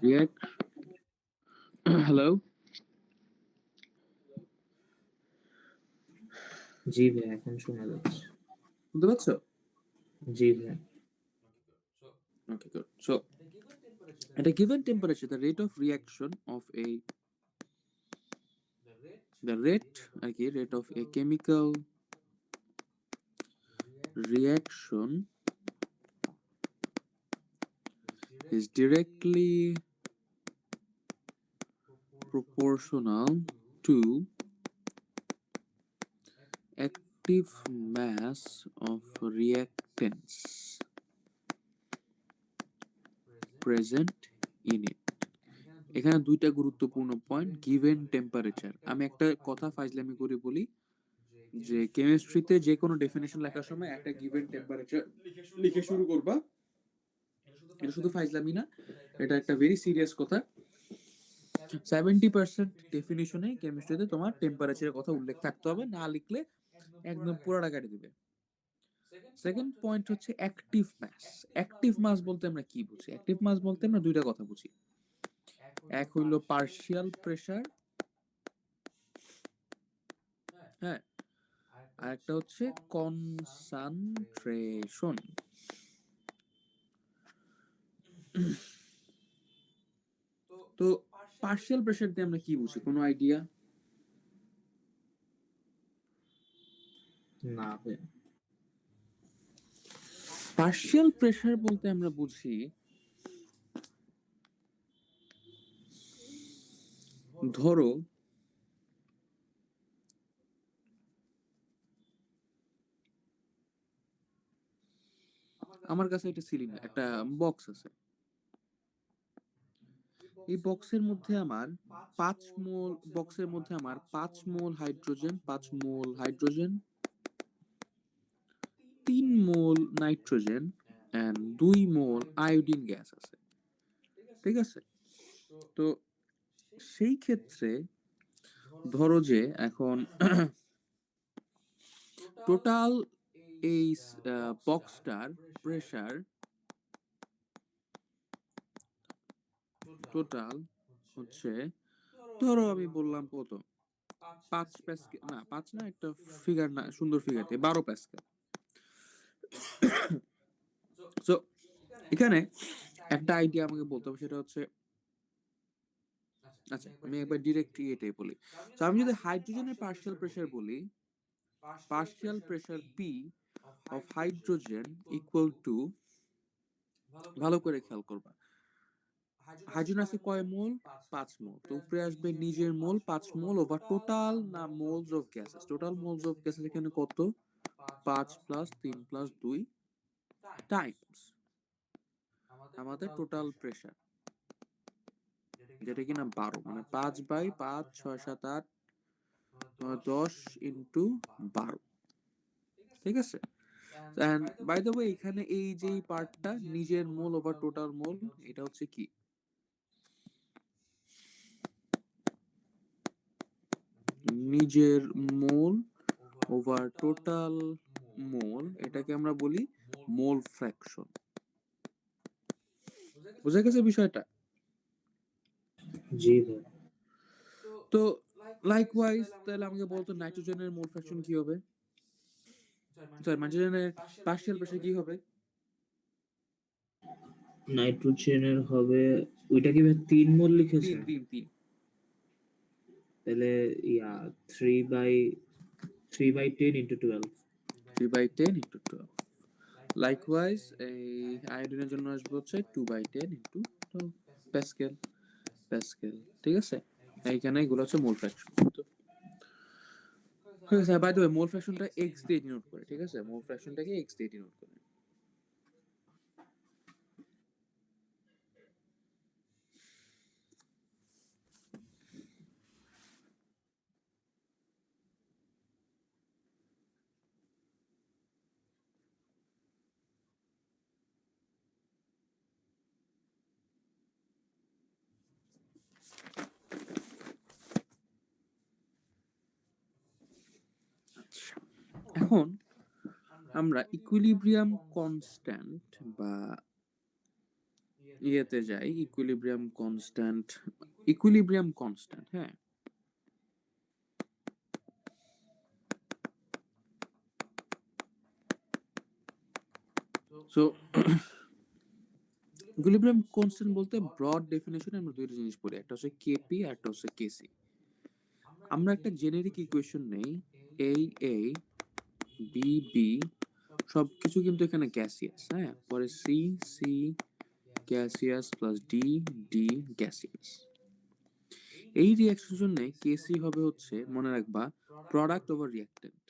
react hello, জি ভাই, এখন শোনা যাচ্ছে। শুনতে পাচ্ছ? জি ভাই। Okay, good. So at a given temperature the rate of reaction of a the rate okay, rate of a chemical reaction is directly proportional to active mass of reactants present in it. এখানে দুইটা গুরুত্বপূর্ণ point, given temperature. আমি একটা কথা ফাইজলামি করে বলি যে কেমিস্ট্রিতে যে কোনো ডেফিনেশন লেখার সময় একটা গিভেন টেম্পারেচার লিখে শুরু করবা। এটা শুধু ফাইজলামি না, এটা একটা ভেরি সিরিয়াস কথা। 70% ডেফিনিশনে কেমিস্ট্রিতে তোমার টেম্পারেচারের কথা উল্লেখ থাকতে হবে, না লিখলে একদম পুরোটা কাটি দিবে। সেকেন্ড পয়েন্ট হচ্ছে অ্যাক্টিভ মাস। অ্যাক্টিভ মাস বলতে আমরা কি বুঝি? অ্যাক্টিভ মাস বলতে আমরা দুইটা কথা বুঝি। এক হইল পার্শিয়াল প্রেসার, হ্যাঁ, আর একটা হচ্ছে কনসান্ট্রেশন। তো পার্শিয়াল প্রেসার দিয়ে আমরা কি বুঝি, কোনো আইডিয়া? না ভাই। পার্শিয়াল প্রেসার বলতে আমরা বুঝি ধরো আমার কাছে একটা সিলিন্ডার, একটা বক্স আছে। এই বক্সের মধ্যে আমার 5 মোল, বক্সের মধ্যে আমার 5 mole hydrogen, 5 mole hydrogen, 3 mole nitrogen and 2 mole iodine gas আছে, ঠিক আছে? তো সেই ক্ষেত্রে ধরো যে এখন টোটাল এই বক্সটার প্রেসার টোটাল হচ্ছে, ধরো আমি বললাম কত, 5 প্যাসকেল, না 5 না, একটা ফিগার, না সুন্দর ফিগার দিয়ে 12 প্যাসকেল। সো এখানে একটা আইডিয়া আমাকে বলতে হবে, সেটা হচ্ছে, আচ্ছা আমি একবার ডিরেক্ট এটাই বলি। তো আমি যদি হাইড্রোজেনের পার্শিয়াল প্রেসার বলি, partial pressure P of hydrogen equal to, ভালো করে খেয়াল করবা, হাইড্রোজেন আছে কয় মোল? 5 মোল। তো উপরে আসবে নিজের মোল 5 মোল ওভার টোটাল না moles of gases. Total moles of gases এখানে কত? 5 প্লাস 3 প্লাস 2 টাইমস আমাদের টোটাল প্রেসার, যেটা কিনা 12, মানে 5 বাই 5, 6, 7, 8, 10 ইন্টু 12, ঠিক আছে? এন্ড বাই দ্য ওয়ে এখানে এই যে পার্টটা নিজের মোল ওভার টোটাল মোল, এটা হচ্ছে কি? নিজের মোল ওভার টোটাল মোল, এটাকে আমরা বলি মোল ফ্র্যাকশন। বুঝা গেছে বিষয়টা? জি ভাই। তো লাইকওয়াইজ তাহলে আমাকে বলতো নাইট্রোজেনের মোল ফ্র্যাকশন কি হবে? সরি, নাইট্রোজেনের পার্শিয়াল প্রেসার কি হবে? নাইট্রোজেনের হবে, ওইটা কি ভাই 3 মোল লিখেছে? 3 3 3 তাহলে ইয়া 3/10 ইন্টু 12। 3/10 ইন্টু 12। লাইকওয়াইজ এই আয়োডিনের জন্য আসবে হচ্ছে 2/10 ইন্টু 12 প্যাসকেল, প্যাসকেল, ঠিক আছে? এইখানে এগুলো হচ্ছে মোল ফ্র্যাকশন। তো ঠিক আছে, বাই দ্য ওয়ে মোল ফ্র্যাকশনটা এক্স দিয়ে ডিনোট করে, ঠিক আছে? মোল ফ্র্যাকশনটাকে এক্স দিয়ে ডিনোট করে। আচ্ছা, এখন আমরা ইকুইলিব্রিয়াম কনস্ট্যান্ট বা ইয়েতে যাই, ইকুইলিব্রিয়াম কনস্ট্যান্ট, ইকুইলিব্রিয়াম কনস্ট্যান্ট, হ্যাঁ। সো ইকুইলিব্রিয়াম কনস্ট্যান্ট বলতে ব্রড ডেফিনেশনে আমরা দুইটা জিনিস পড়ি, একটা হচ্ছে কেপি আর একটা হচ্ছে কেসি। আমরা একটা জেনেরিক ইকুয়েশন নেই, এই এ বি বি সবকিছু কিন্তু এখানে গ্যাসিয়াস, হ্যাঁ, পরে C C gaseous plus D D gaseous. এই রিঅ্যাকশনের জন্য কেসি হবে হচ্ছে, মনে রাখবা, প্রোডাক্ট ওভার রিঅ্যাক্টেন্ট।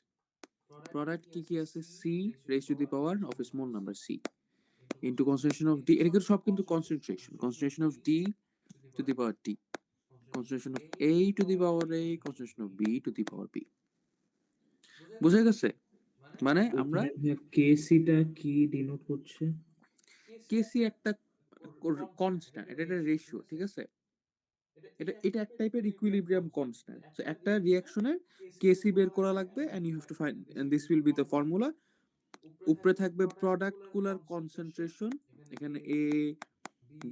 প্রোডাক্ট কি কি আছে? C raise to the power of small number C. into concentration of D, এটা কিন্তু সব কিন্তু concentration of D to the power D, concentration of A to the power A, concentration of B to the power B. বুঝা গেছে? মানে আমরা এখানে কেসিটা কি ডিনোট করছে? কেসি একটা কনস্ট্যান্ট, এটা একটা রেশিও, ঠিক আছে? এটা এক টাইপের ইকুইলিব্রিয়াম কনস্ট্যান্ট। সো একটা রিঅ্যাকশনের কেসি বের করা লাগবে and you have to find, and this will be the formula. উপরে থাকবে প্রোডাক্ট গুলার কনসেন্ট্রেশন, এখানে এ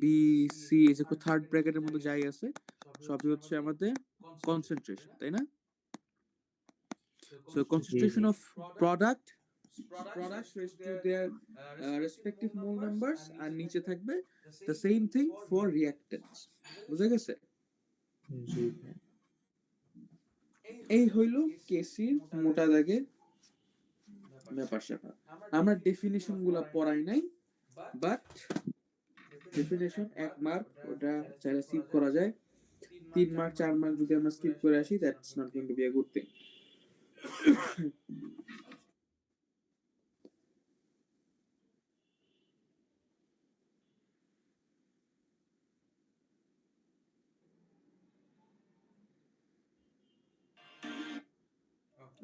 বি সি এই যে থার্ড ব্র্যাকেটের মধ্যে যাই আছে সবই হচ্ছে আমাদের কনসেন্ট্রেশন, তাই না? So G, concentration G. of products raised to their respective mole numbers, আর নিচে থাকবে the same thing for reactants। বুঝা গেছে? জি ভাই। এই হইল কেসির মোটা দাগের ব্যাপার স্যাপার। আমরা ডেফিনিশন গুলা পড়াই নাই, বাট ডেফিনিশন 1 মার্ক, ওটা চাইলে স্কিপ করা যায়। 3 মার্ক 4 মার্ক যদি আমরা স্কিপ করে আসি, that's not going to be a good thing.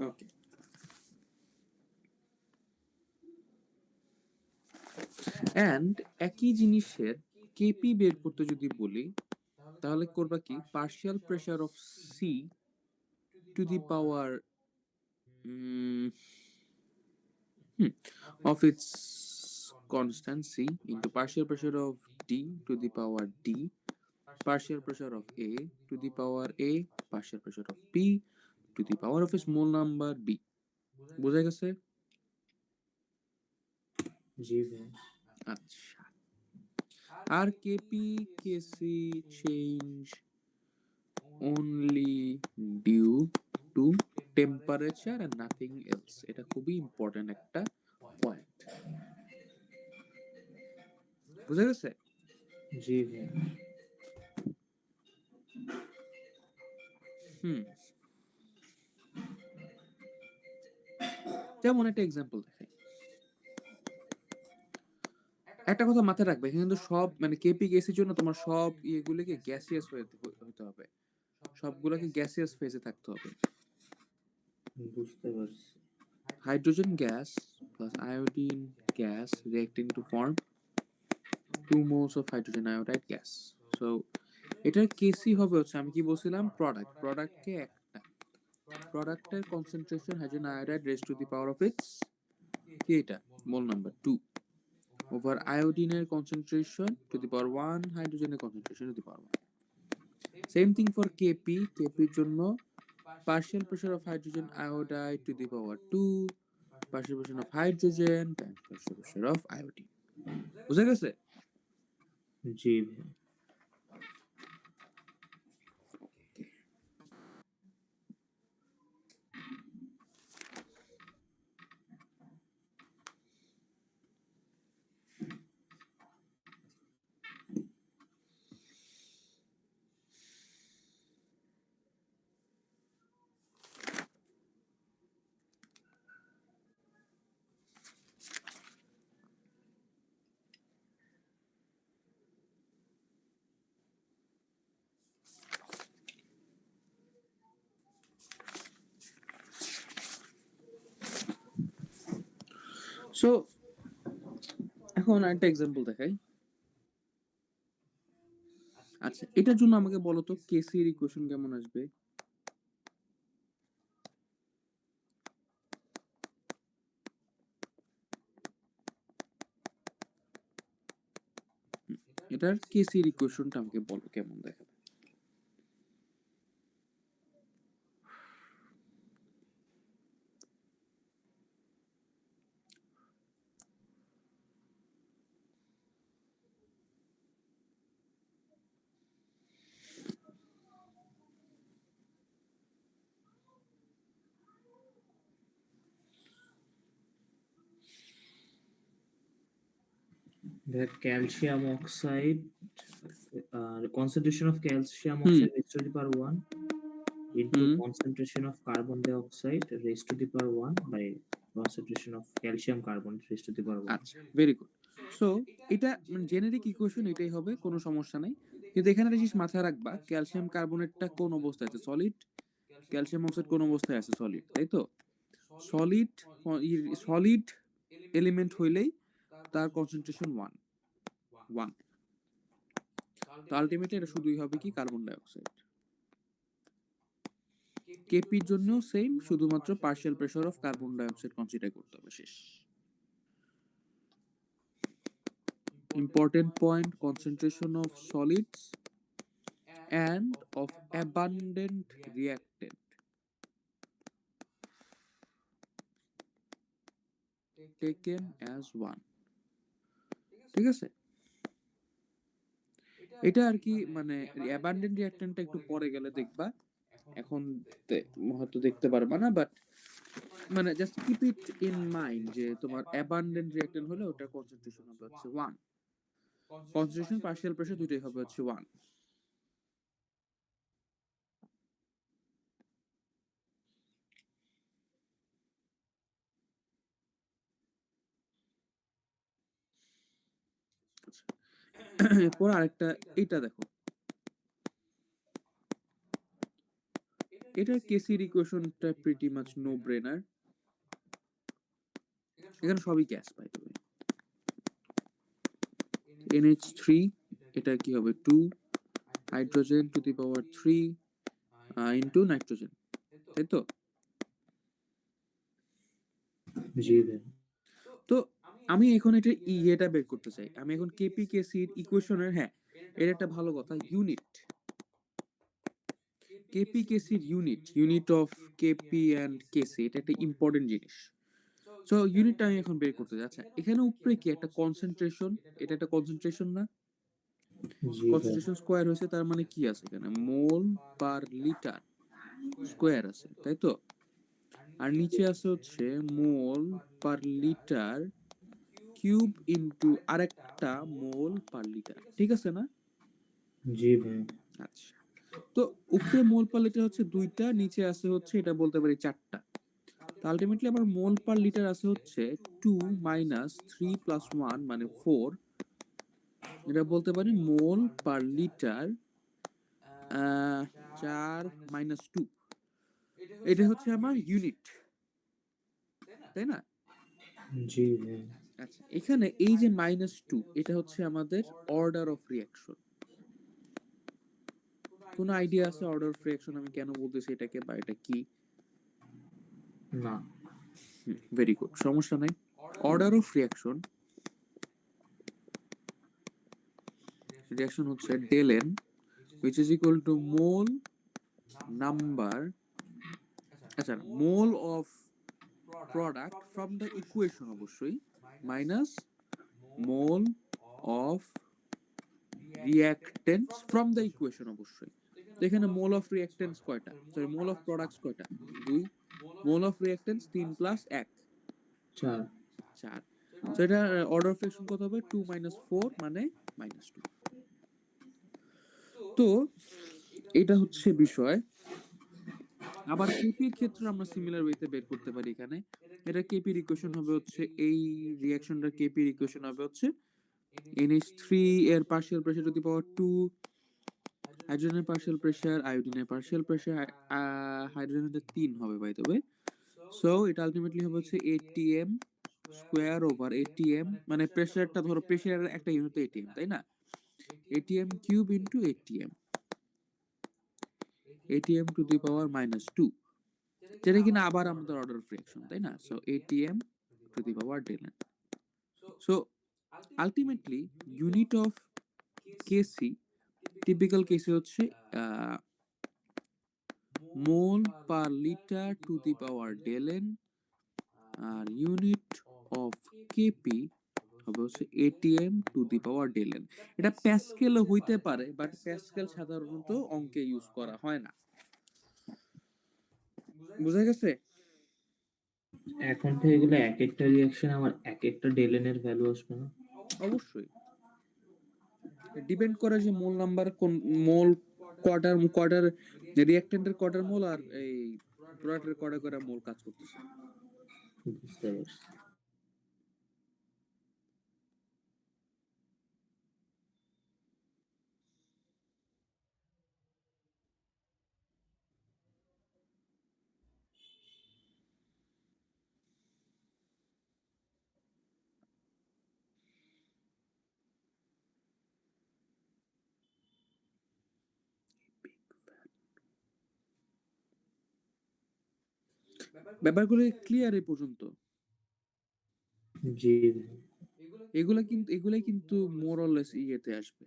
Okay, and একই জিনিসের কেপি বের করতে যদি বলি, তাহলে করবা কি, partial pressure of C to the power of its constant C into partial pressure of D to the power D, partial pressure of A to the power A, partial pressure of B to the power of a small number B। বুঝা গেছে? জি ভাই। আচ্ছা, আর KP KC change only due to temperature and nothing else। এটা খুবই important একটা point. বুঝা গেছে? জি ভাই। যেমন একটা এক্সাম্পল দেখাই। একটা কথা মাথায় রাখবে, এখানে কিন্তু সব মানে কেপি কেসির জন্য তোমার সব ইয়েগুলোকে গ্যাসিয়াস হতে হবে, সবগুলোকে গ্যাসিয়াস ফেজে থাকতে হবে। বুঝতে পারছি। Hydrogen gas plus iodine gas reacting to form 2 moles of hydrogen iodide gas। So এটার কেসি হবে হচ্ছে, আমি কি বলছিলাম, প্রোডাক্টকে একটা প্রোডাক্টের concentration hydrogen iodide raise to the power of its কি, এটা মোল নাম্বার 2 ওভার আয়োডিনের কনসেন্ট্রেশন টু দি পাওয়ার 1 হাইড্রোজেনের concentration to the power 1। Same thing for কেপির জন্য partial pressure of hydrogen iodide to the power 2, partial pressure of hydrogen times partial pressure of iodine। বুঝা গেছে? জি ভাই। So এখন একটা এক্সাম্পল দেখাই। আচ্ছা, এটার জন্য আমাকে বলো তো কেসি এর ইকুয়েশন কেমন আসবে? এটার কেসি এর ইকুয়েশনটা আমাকে বলো কেমন দেখাবে। The calcium oxide, concentration of calcium oxide raised to the power 1 into concentration of carbon dioxide raised to the power 1 by concentration of calcium carbon raised to the power 1. আচ্ছা, ভেরি গুড। সো এটা generic equation এটাই হবে, কোনো সমস্যা নাই। কিন্তু এখানে একটা জিনিস মাথায় রাখবা, ক্যালসিয়াম কার্বনেটটা কোন অবস্থায় আছে? সলিড। ক্যালসিয়াম অক্সাইড কোন অবস্থায় আছে? সলিড, তাই তো? সলিড সলিড এলিমেন্ট হইলেই তার কনসেন্ট্রেশন 1 তো আলটিমেটলি এটা শুধুই হবে কি কার্বন ডাই অক্সাইড। কেপির জন্য সেম, শুধুমাত্র partial pressure of carbon dioxide consider করতে হবে, শেষ। Important point, concentration of solids and of abundant reactant taken as one, ঠিক আছে? এটা আর কি, মানে abundant reactantটা একটু পরে গেলে দেখবা, এখন হয়তো দেখতে পারবা না, বাট মানে just keep it in mind যে তোমার abundant reactant হলে ওটার কনসেন্ট্রেশন হবে হচ্ছে 1, কনসেন্ট্রেশন পার্শিয়াল প্রেসার দুটোই হবে হচ্ছে 1। এরপর আরেকটা, এইটা দেখো, এটার কেসির ইকুয়েশনটা প্রিটি মাচ নো ব্রেনার। এখানে সবই গ্যাস পাই তবে NH3, এটা কি হবে 2 hydrogen two the power 3 into nitrogen, তাই তো? জি ভাই। তো আমি এখন এটা এটা বের করতে চাই, আমি এখন কেপি কেসির ইকুয়েশনের, হ্যাঁ এর একটা ভালো কথা, ইউনিট কেপি কেসির unit of KP and KC, এটা একটা ইম্পর্টেন্ট জিনিস। সো ইউনিটটা আমি এখন বের করতে যাচ্ছি। এখানে উপরে কি একটা কনসেন্ট্রেশন, এটা একটা কনসেন্ট্রেশন না? জি ভাই। কনসেন্ট্রেশন স্কোয়ার হয়েছে, তার মানে কি আছে এখানে? মোল পার লিটার স্কোয়ার আছে, তাই তো? আর নিচে আছে হচ্ছে mole per litre cube into আরেকটা মোল পার লিটার, ঠিক আছে না? জি ভাই। আচ্ছা, তো উপরে মোল পার লিটার হচ্ছে 2টা, নিচে আছে হচ্ছে এটা বলতে পারি 4টা। তো আলটিমেটলি আমার মোল পার লিটার আছে হচ্ছে 2 মাইনাস 3 প্লাস 1 মানে 4। এটা বলতে পারি মোল পার লিটার 4 মাইনাস 2, এটা হচ্ছে আমার ইউনিট, তাই না? জি ভাই। আচ্ছা, এখানে এই যে -2, এটা হচ্ছে আমাদের অর্ডার অফ রিঅ্যাকশন। কোনো আইডিয়া আছে অর্ডার অফ রিঅ্যাকশন আমি কেন বলতেছি এটাকে, বা এটা কি? না। ভেরি গুড, সমস্যা নাই। অর্ডার অফ রিঅ্যাকশন হচ্ছে del n which is equal to mole number, আচ্ছা mole of product from the equation অবশ্যই, minus mole of reactants from the equation অবশ্যই। তো এখানে মোল অফ রিঅ্যাকটেন্টস কয়টা, সরি মোল অফ প্রোডাক্টস কয়টা? 2, মোল অফ রিঅ্যাকটেন্টস 3 প্লাস 1 4। 4। সো এটা order of reaction কত হবে? 2 মাইনাস 4 মানে -2। তো এটা হচ্ছে বিষয়। আবার কেপির ক্ষেত্রে আমরা সিমিলার ওয়েতে বের করতে পারি। এখানে এটা কেপির ইকুয়েশন হবে হচ্ছে, এই রিঅ্যাকশনটার কেপির ইকুয়েশন হবে হচ্ছে NH3 এর partial pressure two the power 2, হাইড্রোজেনের পার্শিয়াল প্রেসার, আয়োডিনের পার্শিয়াল প্রেসার, হাইড্রোজেনের 3 হবে বাই দ্য ওয়ে। সো এটা আলটিমেটলি হবে হচ্ছে ATM স্কোয়ার ওভার ATM, মানে প্রেসারটা ধরো, প্রেসারের একটা ইউনিট ATM, তাই না? ATM cube into ATM to the power -2, যেটা কিনা আবার আমাদের অর্ডার অফ রিঅ্যাকশন, তাই না? So ATM to the power del n। So ultimately unit of KC, typical কেসে হচ্ছে mole per litre to the power del n, আর unit of KP হবে হচ্ছে ATM to the power del n। এটা প্যাসকেলও হইতে পারে, বাট প্যাসকেল সাধারণত অঙ্কে ইউজ করা হয় না। বুঝা গেছে? এখন তো এগুলো এক একটা রিঅ্যাকশন আমার এক একটা ডেলেন এর ভ্যালু আসবে না? অবশ্যই ডিপেন্ড করে যে মোল নাম্বার কোন, মোল কোয়ার্টার রিঅ্যাকট্যান্টের কোয়ার্টার মোল, আর এই প্রোডাক্টের কোয়ার্টার মোল কাজ করতেছে। বুঝতে পারছি। ব্যাপারগুলো ক্লিয়ার এই পর্যন্ত? জি এগুলাই কিন্তু মোর অর লেস ইয়েতে আসবে।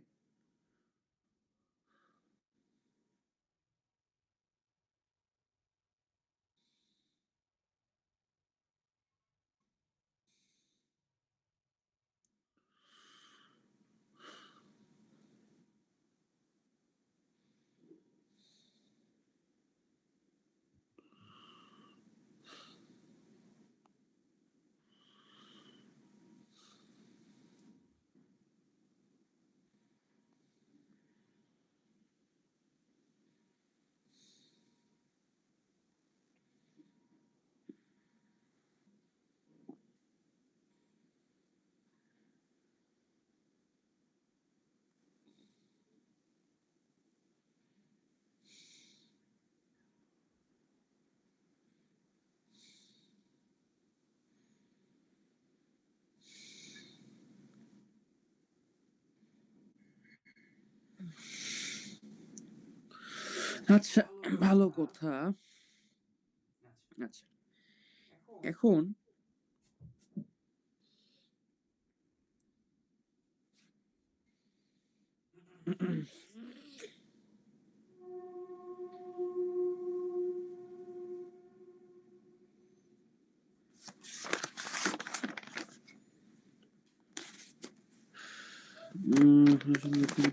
আচ্ছা, ভালো কথা। আচ্ছা, এখন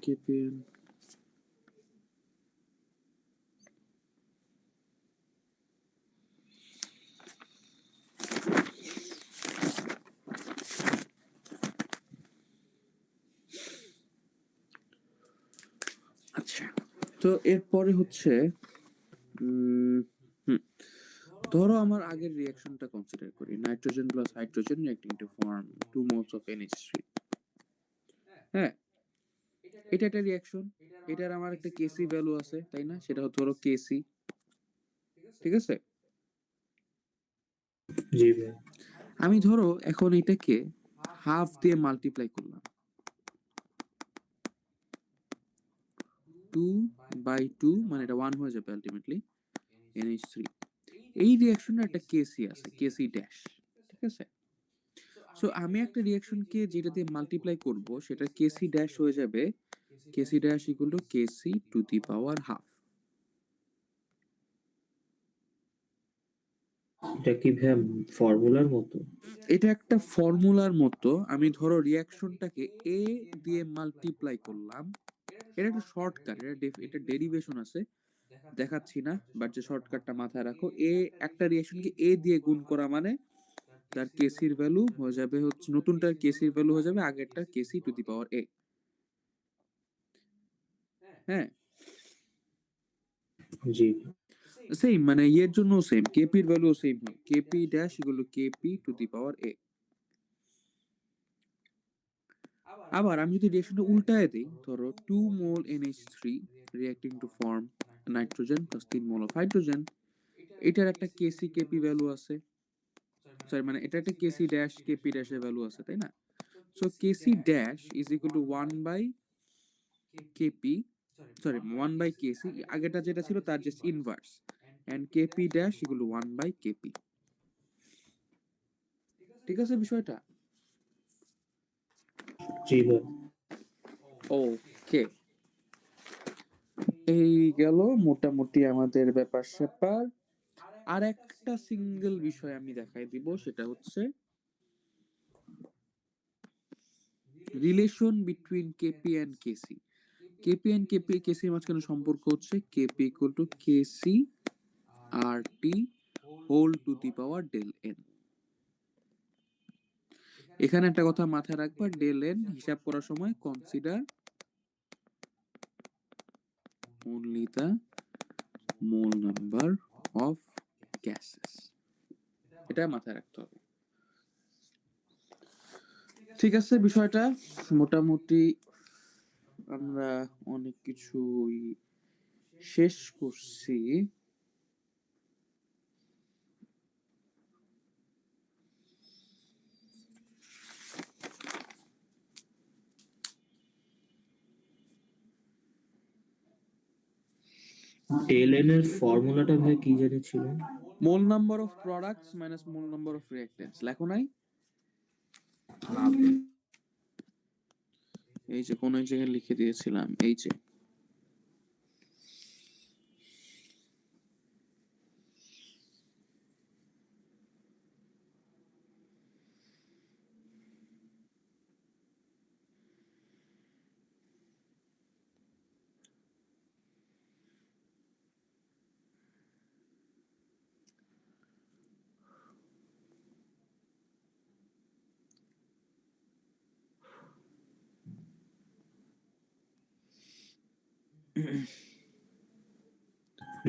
KPN আচ্ছা, তো এরপরে হচ্ছে উম হুম, ধরো আমার আগের রিঅ্যাকশনটা কনসিডার করি। Nitrogen plus hydrogen reacting to form 2 moles of NH3। হ্যাঁ, এটা একটা রিঅ্যাকশন। এটার আমার একটা কেসি ভ্যালু আছে, তাই না? সেটা ধরো কেসি, ঠিক আছে? জি ভাই আমি ধরো এখন এটাকে হাফ দিয়ে মাল্টিপ্লাই করলাম, 2/2 মানে এটা 1 হয়ে যাবে আলটিমেটলি NH3। এই রিঅ্যাকশনের একটা কেসি আছে, কেসি ড্যাশ, ঠিক আছে? সো আমি একটা রিঅ্যাকশনকে যেটা দিয়ে মাল্টিপ্লাই করব সেটা কেসি ড্যাশ হয়ে যাবে KC dash equal to KC to the power half. এটা কি ভাই ফর্মুলার মতো? এটা একটা ফর্মুলার মতো। আমি ধরো রিঅ্যাকশনটাকে এ দিয়ে মাল্টিপ্লাই করলাম। এটা একটা শর্টকাট, এটা ডেরিভেশন আছে, দেখাচ্ছি না, বাট যে শর্টকাটটা মাথায় রাখো। একটা রিঅ্যাকশনকে এ দিয়ে গুণ করা মানে তার কেসির ভ্যালু হয়ে যাবে হচ্ছে, নতুনটার কেসির ভ্যালু হয়ে যাবে আগেরটার কেসি টু দি পাওয়ার এ। হ্যাঁ, জি সেম মানে এর জন্য সেম, কেপির ভ্যালু সেম হয়, KP dash equal to KP to the power A. আবার আমি যদি রিঅ্যাকশনটা উল্টায় দেই, ধরো 2 mole NH3 reacting to form nitrogen plus 3 mole of hydrogen, এটার একটা কেসি কেপি ভ্যালু আছে, সরি মানে এটা একটা কেসি ড্যাশ কেপি ড্যাশের ভ্যালু আছে, তাই না? So KC dash is equal to 1 by KP, sorry 1 by KC, আগেটা যেটা ছিল তার just inverse, and KP dash equal to 1 by KP. ঠিক আছে বিষয়টা? জি ভাই ওকে, এই গেল মোটামুটি আমাদের ব্যাপার স্যাপার। আর একটা সিঙ্গেল বিষয় আমি দেখাই দিব, সেটা হচ্ছে relation between KP and KC. KP and কেসির মাঝখানে সম্পর্ক হচ্ছে KP equal to KC R T whole to the power del N. এখানে একটা কথা মাথায় রাখবা, ডেল এন হিসাব করার সময় consider only the mole number of gases, এটা মাথায় রাখতে হবে। ঠিক আছে, বিষয়টা মোটামুটি আমরা অনেক কিছুই শেষ করছি। টেল এর ফর্মুলাটা ভাই কি জানি ছিল? Mole number of products minus mole number of reactants লেখো নাই? না তো। এই যে কোন এক জায়গায় লিখে দিয়েছিলাম, এই যে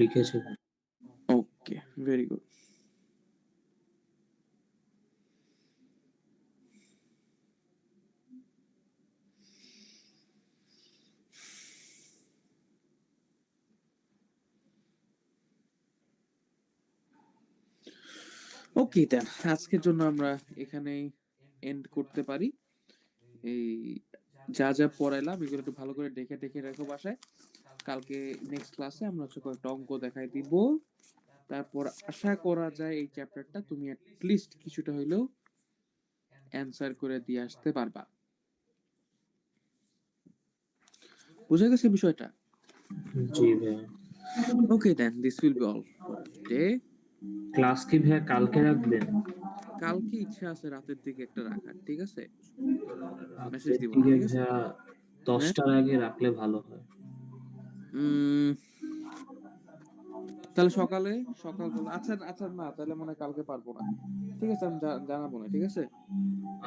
লিখেছে। ওকে, ভেরি গুড। ওকে দেন, আজকের জন্য আমরা এখানেই এন্ড করতে পারি। এই যা যা পড়াইলাম এগুলো একটু ভালো করে দেখে দেখে রাখো বাসায়। কালকে নেক্সট ক্লাসে আমরা হচ্ছে কয়েকটা অঙ্ক দেখাই দিব। তারপর আশা করা যায় এই চ্যাপ্টারটা তুমি লিস্ট কিছুটা হইলেও অ্যান্সার করে দিয়ে আসতে পারবা। বুঝা গেছে বিষয়টা? জি ভাইয়া। Okay then, this will be all for today. Class কি ভাইয়া কালকে রাখবেন? কালকে ইচ্ছা আছে রাতের দিকে একটা রাখার, ঠিক আছে? মেসেজ রাতের দিব না, দিকে ঠিক আছে? ভাইয়া হ্যাঁ, 10টার আগে রাখলে ভালো হয়। উম, তাহলে সকালে, সকালবেলা, আচ্ছা আচ্ছা, না তাহলে মনে হয় কালকে পারবো না। ঠিক আছে, আমি জানাবো না, ঠিক আছে?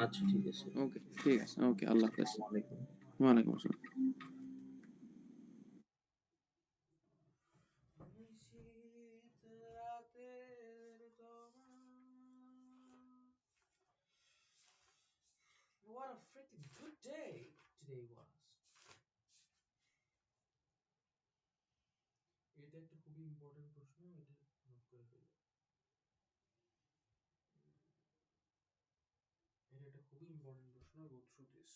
আচ্ছা ঠিক আছে। ওকে, ঠিক আছে, ওকে, আল্লাহ হাফেজ। আসসালামু আলাইকুম। ওয়ালাইকুম আসসালাম। What a freaking good day today was. এটা একটা খুবই ইম্পর্টেন্ট প্রশ্ন, এটা নোট করে ফেলো। এটা একটা খুবই ইম্পর্টেন্ট প্রশ্ন, go through this.